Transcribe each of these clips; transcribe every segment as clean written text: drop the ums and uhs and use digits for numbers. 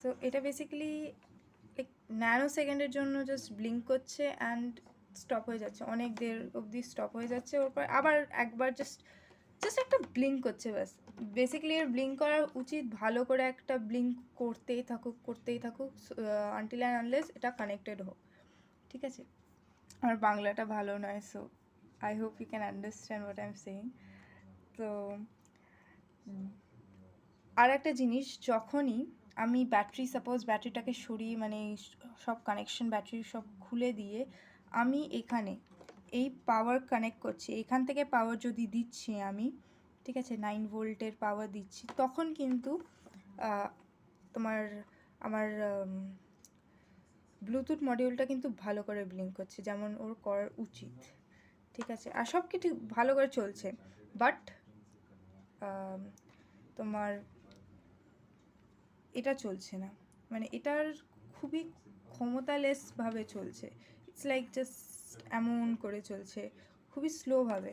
তো এটা basically like nano সেকেন্ডের জন্য জাস্ট ব্লিঙ্ক করছে অ্যান্ড স্টপ হয়ে যাচ্ছে, অনেক দের অবধি স্টপ হয়ে যাচ্ছে, ওর পর আবার একবার জাস্ট একটা ব্লিঙ্ক করছে ব্যাস। বেসিক্যালি এর ব্লিঙ্ক করা উচিত, ভালো করে একটা ব্লিঙ্ক করতেই থাকুক আনটিল অ্যান্ড আনলেস এটা কানেক্টেড হোক, ঠিক আছে? আমার বাংলাটা ভালো নয়, so I hope you can understand what I am saying. তো আর একটা জিনিস, যখনই আমি সাপোজ ব্যাটারিটাকে সরিয়ে মানে সব কানেকশন ব্যাটারি সব খুলে দিয়ে আমি এখানে এই পাওয়ার কানেক্ট করছি, এখান থেকে পাওয়ার যদি দিচ্ছি আমি, ঠিক আছে, 9 ভোল্টের পাওয়ার দিচ্ছি, তখন কিন্তু তোমার আমার ব্লুটুথ মডিউলটা কিন্তু ভালো করে ব্লিঙ্ক করছে, যেমন ওর করার উচিত, ঠিক আছে? আর সব কিছু ভালো করে চলছে, বাট তোমার এটা চলছে না, মানে এটার খুবই ক্ষমতালেসভাবে চলছে। ইটস লাইক জাস্ট এমন করে চলছে, খুবই স্লোভাবে,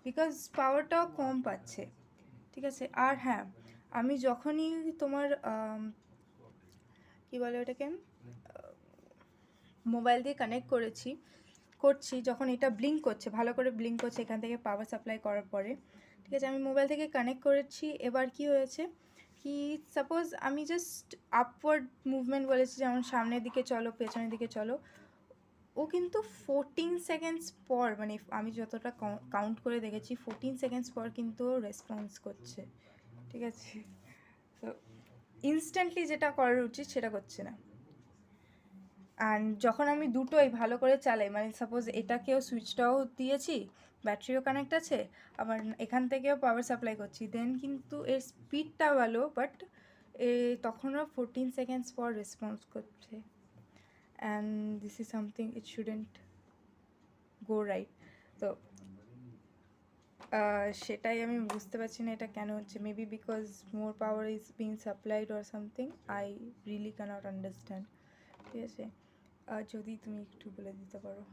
বিকজ পাওয়ারটাও কম পাচ্ছে, ঠিক আছে? আর হ্যাঁ, আমি যখনই তোমার কী বলে ওটাকে, মোবাইল দিয়ে কানেক্ট করছি, যখন এটা ব্লিঙ্ক করছে, ভালো করে ব্লিঙ্ক করছে এখান থেকে পাওয়ার সাপ্লাই করার পরে, ঠিক আছে, আমি মোবাইল থেকে কানেক্ট করেছি, এবার কি হয়েছে কি, সাপোজ আমি জাস্ট আপওয়ার্ড মুভমেন্ট বলেছি, যেমন সামনের দিকে চলো, পেছনের দিকে চলো, ও কিন্তু 14 সেকেন্ডস পর, মানে আমি যতটা কাউন্ট করে দেখেছি 14 সেকেন্ডস পর কিন্তু রেসপন্স করছে, ঠিক আছে? তো ইনস্ট্যান্টলি যেটা করার উচিত সেটা করছে না। অ্যান্ড যখন আমি দুটোই ভালো করে চালাই, মানে সাপোজ এটাকেও সুইচটাও দিয়েছি, ব্যাটারিও কানেক্ট আছে, আবার এখান থেকেও পাওয়ার সাপ্লাই করছি, দেন কিন্তু এর স্পিডটা ভালো, বাট তখনও 14 সেকেন্ডস পর রেসপন্স করছে, and this is something it shouldn't go right. তো সেটাই আমি বুঝতে পারছি না এটা কেন হচ্ছে, maybe because more power is being supplied or something, I really can't understand, ঠিক আছে? যদি তুমি একটু বলে দিতে পারো।